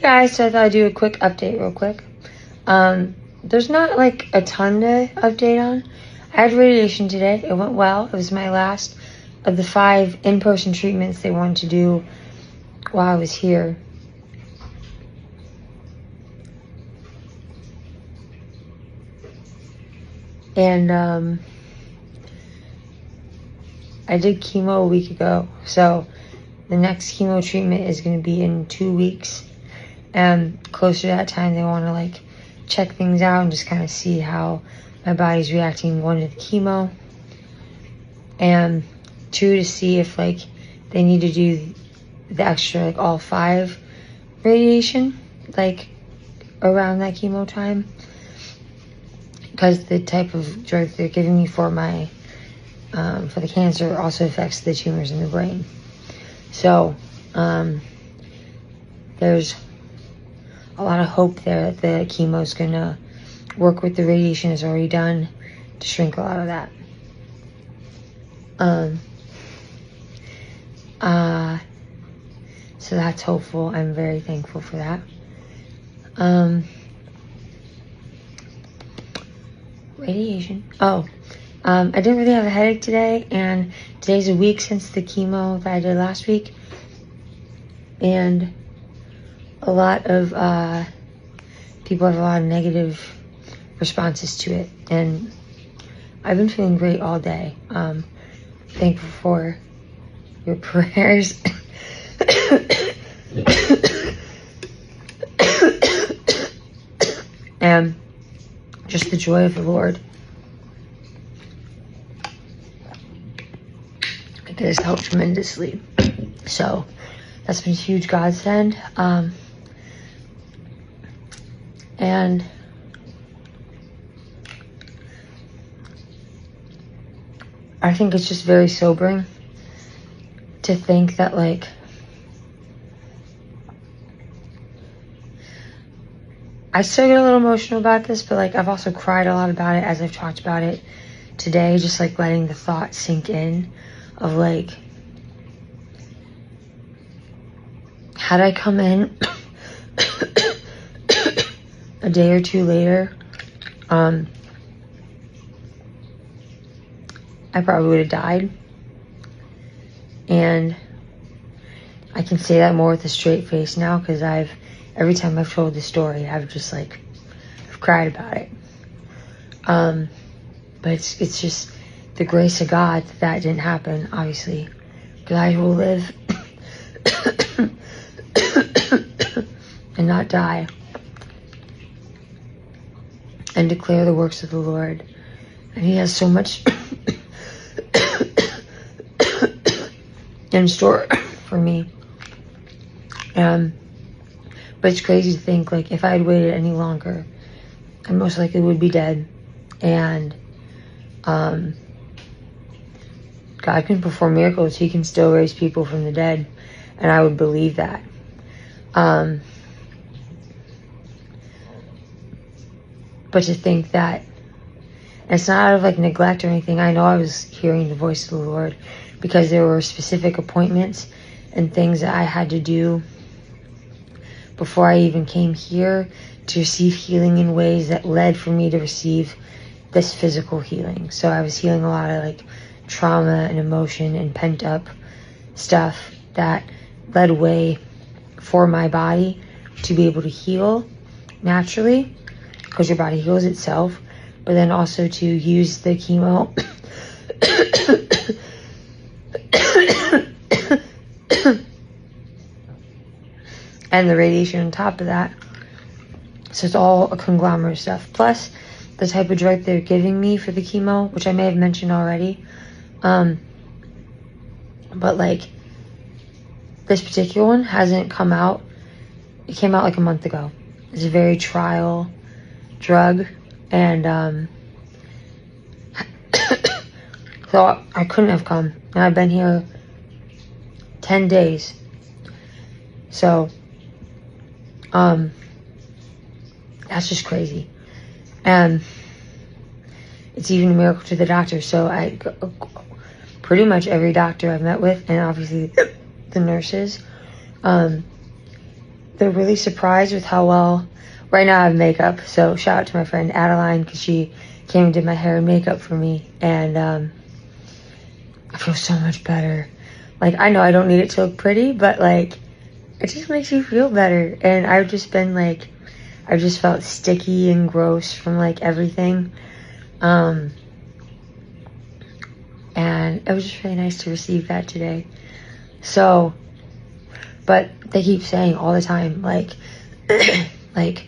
guys, so I thought I'd do a quick update real quick. There's not like a ton to update on. I had radiation today. It went well. It was my last of the 5 in-person treatments they wanted to do while I was here. And I did chemo a week ago, so the next chemo treatment is going to be in 2 weeks. And closer to that time, they want to like check things out and just kind of see how my body's reacting, 1 to the chemo, and 2 to see if like they need to do the extra like all 5 radiation like around that chemo time, because the type of drug they're giving me for my for the cancer also affects the tumors in the brain. So there's a lot of hope there that the chemo is gonna work with the radiation is already done to shrink a lot of that. So that's hopeful. I'm very thankful for that. Radiation. I didn't really have a headache today, and today's a week since the chemo that I did last week, and a lot of people have a lot of negative responses to it, and I've been feeling great all day. Thankful for your prayers. And just the joy of the Lord. It has helped tremendously. So that's been a huge godsend. And I think it's just very sobering to think that like I still get a little emotional about this, but like I've also cried a lot about it as I've talked about it today, just like letting the thought sink in of like, had I come in a day or 2 later, I probably would have died. And I can say that more with a straight face now, because every time I've told the story, I've just like, I've cried about it. But it's just the grace of God that didn't happen, obviously, because I will live and not die and declare the works of the Lord. And He has so much in store for me. But it's crazy to think, like, if I had waited any longer, I most likely would be dead. And God can perform miracles. He can still raise people from the dead. And I would believe that. But to think that, it's not out of like neglect or anything. I know I was hearing the voice of the Lord, because there were specific appointments and things that I had to do before I even came here to receive healing in ways that led for me to receive this physical healing. So I was healing a lot of like trauma and emotion and pent up stuff that led way for my body to be able to heal naturally, because your body heals itself, but then also to use the chemo and the radiation on top of that. So it's all a conglomerate of stuff. Plus the type of drug they're giving me for the chemo, which I may have mentioned already. But like this particular one hasn't come out. It came out like a month ago. It's a very trial drug. And so I couldn't have come. Now I've been here 10 days. So that's just crazy. And it's even a miracle to the doctor. So pretty much every doctor I've met with, and obviously the nurses, they're they're really surprised with how well, right now I have makeup, so shout out to my friend Adeline, because she came and did my hair and makeup for me, and I feel so much better. Like, I know I don't need it to look pretty, but like, it just makes you feel better. And I've just been like, I've just felt sticky and gross from like everything. And it was just really nice to receive that today. So, but they keep saying all the time, like, like,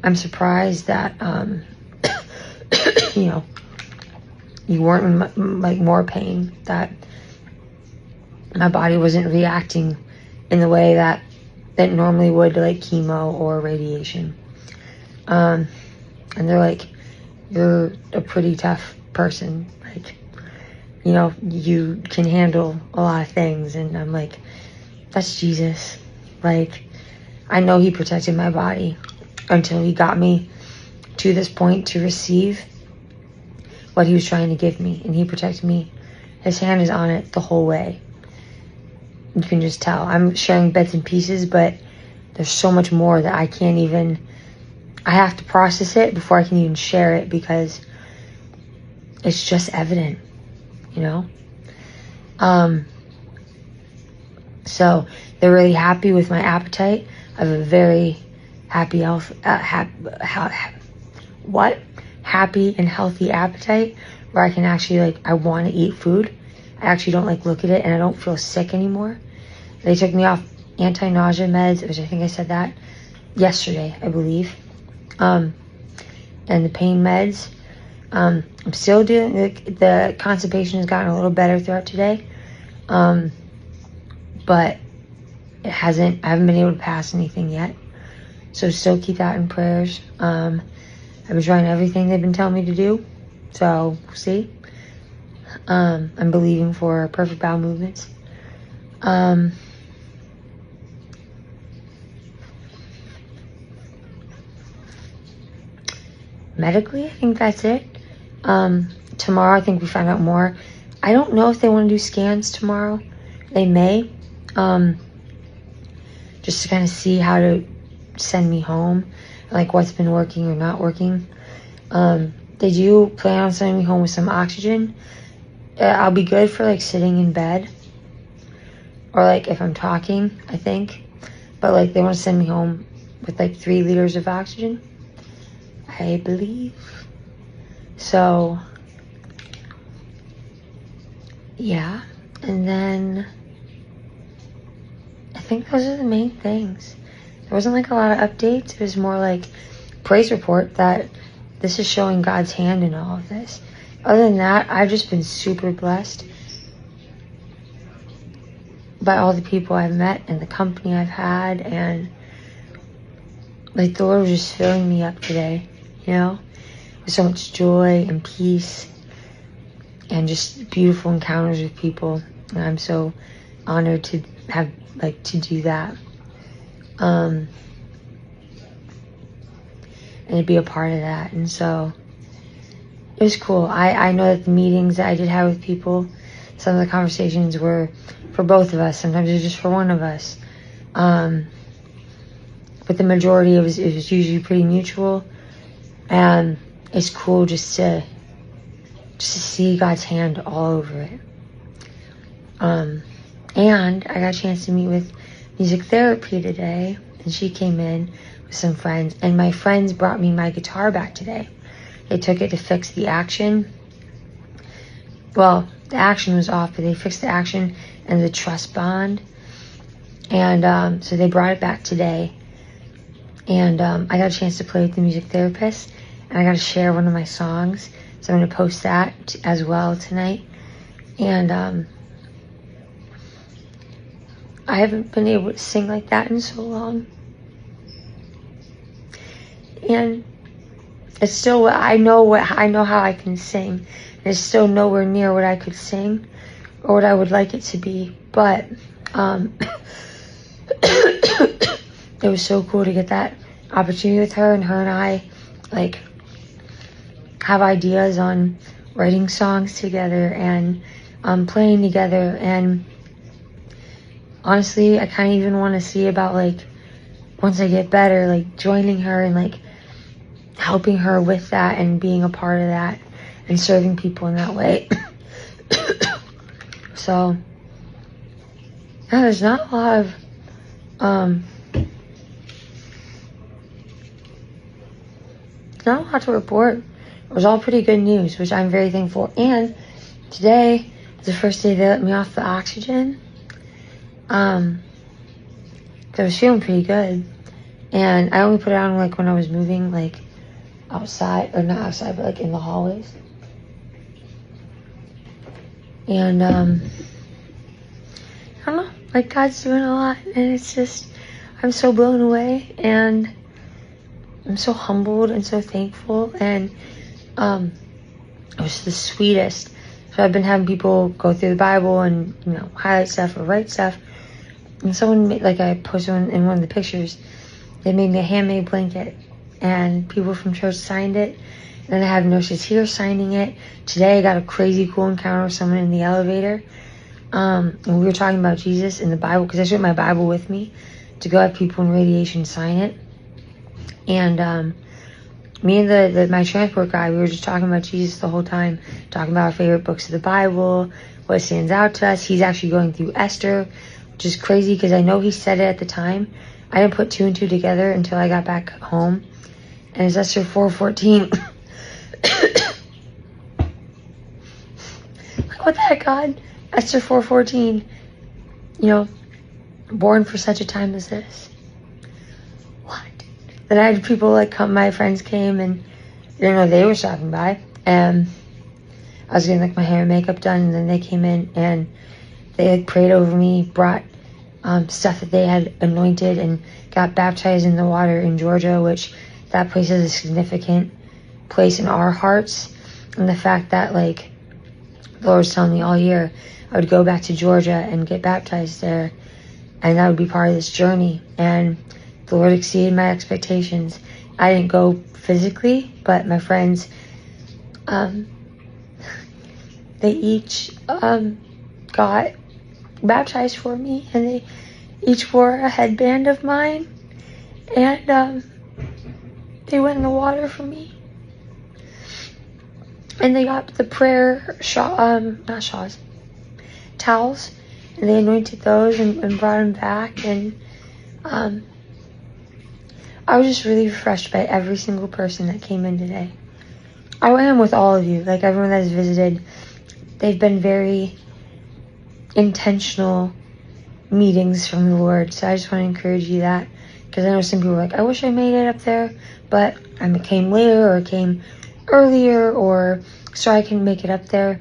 I'm surprised that, you know, you weren't in like more pain, that my body wasn't reacting in the way that normally would, like chemo or radiation. And they're like, you're a pretty tough person, like, you know, you can handle a lot of things. And I'm like, that's Jesus. Like, I know he protected my body until he got me to this point to receive what he was trying to give me, and he protected me. His hand is on it the whole way. You can just tell. I'm sharing bits and pieces, but there's so much more that I can't even, I have to process it before I can even share it, because it's just evident, you know? So they're really happy with my appetite. I have a very happy and healthy appetite, where I can actually, like, I want to eat food. I actually don't like look at it, and I don't feel sick anymore. They took me off anti-nausea meds, which I think I said that yesterday, I believe. And the pain meds. I'm still doing, the constipation has gotten a little better throughout today. But I haven't been able to pass anything yet. So still keep that in prayers. I've been trying everything they've been telling me to do. So we'll see. I'm believing for perfect bowel movements. Medically, I think that's it. Tomorrow, I think we find out more. I don't know if they want to do scans tomorrow. They may. Just to kind of see how to send me home, like what's been working or not working. They do plan on sending me home with some oxygen. I'll be good for like sitting in bed, or like if I'm talking, I think. But like they want to send me home with like 3 liters of oxygen, I believe. So yeah, and then I think those are the main things. There wasn't like a lot of updates. It was more like praise report that this is showing God's hand in all of this. Other than that, I've just been super blessed by all the people I've met and the company I've had, and like the Lord was just filling me up today, you know, with so much joy and peace and just beautiful encounters with people. And I'm so honored to have, like, to do that. And to be a part of that. And so it was cool. I know that the meetings that I did have with people, some of the conversations were for both of us. Sometimes it was just for one of us. But the majority, it was usually pretty mutual. And it's cool just to see God's hand all over it. And I got a chance to meet with music therapy today, and she came in with some friends, and my friends brought me my guitar back today. They took it to fix the action. Well, the action was off, but they fixed the action and the truss bond. And so they brought it back today. And I got a chance to play with the music therapist, and I got to share one of my songs. So I'm going to post that as well tonight. And I haven't been able to sing like that in so long. And it's still, I know how I can sing. And it's still nowhere near what I could sing or what I would like it to be. But it was so cool to get that opportunity with her, and I like have ideas on writing songs together and playing together. And honestly, I kind of even want to see about like once I get better, like joining her and like helping her with that and being a part of that and serving people in that way. So, yeah, there's not a lot of, not a lot to report. It was all pretty good news, which I'm very thankful. And today is the first day they let me off the oxygen. I was feeling pretty good. And I only put it on like when I was moving, like outside, or not outside, but like in the hallways. And I don't know, like God's doing a lot, and it's just, I'm so blown away, and I'm so humbled and so thankful. And it was the sweetest. So I've been having people go through the Bible and, you know, highlight stuff or write stuff. And someone made, like I posted in one of the pictures, they made me a handmade blanket, and people from church signed it. And then I have nurses here signing it. Today I got a crazy cool encounter with someone in the elevator. And we were talking about Jesus in the Bible, because I took my Bible with me to go have people in radiation sign it. And me and my transport guy, we were just talking about Jesus the whole time, talking about our favorite books of the Bible, what stands out to us. He's actually going through Esther, which is crazy because I know he said it at the time. I didn't put 2 and 2 together until I got back home. And it's Esther 4:14. Like, what the heck, God? Esther 4:14. You know, born for such a time as this. What? Then I had people like come, my friends came, and you know, they were stopping by, and I was getting like my hair and makeup done, and then they came in and they had prayed over me, brought stuff that they had anointed, and got baptized in the water in Georgia, which that place is a significant place in our hearts. And the fact that like the Lord was telling me all year I would go back to Georgia and get baptized there, and that would be part of this journey. And the Lord exceeded my expectations. I didn't go physically, but my friends, they each got baptized for me, and they each wore a headband of mine, and they went in the water for me. And they got the prayer towels, and they anointed those and brought them back. And I was just really refreshed by every single person that came in today. I am with all of you, like everyone that has visited. They've been very intentional meetings from the Lord. So I just want to encourage you that, because I know some people are like, I wish I made it up there, but I came later or came earlier, or so I can make it up there.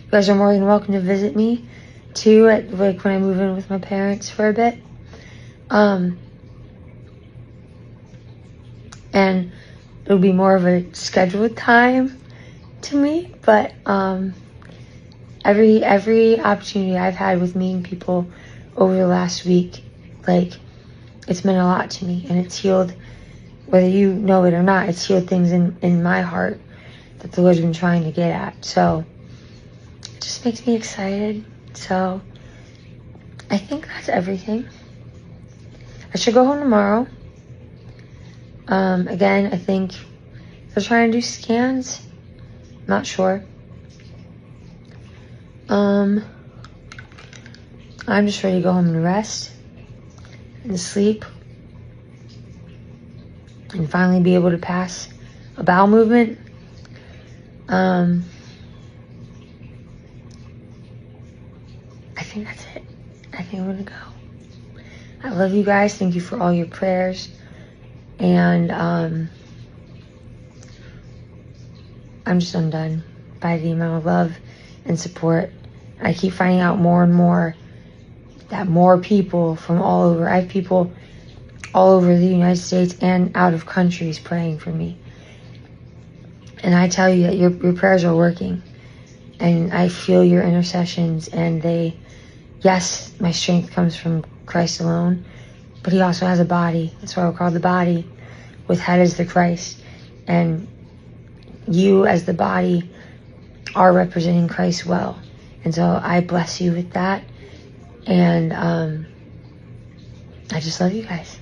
You guys are more than welcome to visit me too, at like when I move in with my parents for a bit. And it'll be more of a scheduled time to me, but every opportunity I've had with meeting people over the last week, like, it's meant a lot to me, and it's healed, whether you know it or not, it's healed things in my heart that the Lord's been trying to get at. So it just makes me excited. So I think that's everything. I should go home tomorrow. Again, I think they're trying to do scans. Not sure. I'm just ready to go home and rest and sleep and finally be able to pass a bowel movement. I think that's it. I think I'm gonna go. I love you guys. Thank you for all your prayers. And I'm just undone by the amount of love and support. I keep finding out more and more that more people from all over, I have people all over the United States and out of countries praying for me. And I tell you that your prayers are working. And I feel your intercessions, and yes, my strength comes from Christ alone, but he also has a body. That's why we're called the body, with head as the Christ. And you as the body are representing Christ well. And so I bless you with that. And I just love you guys.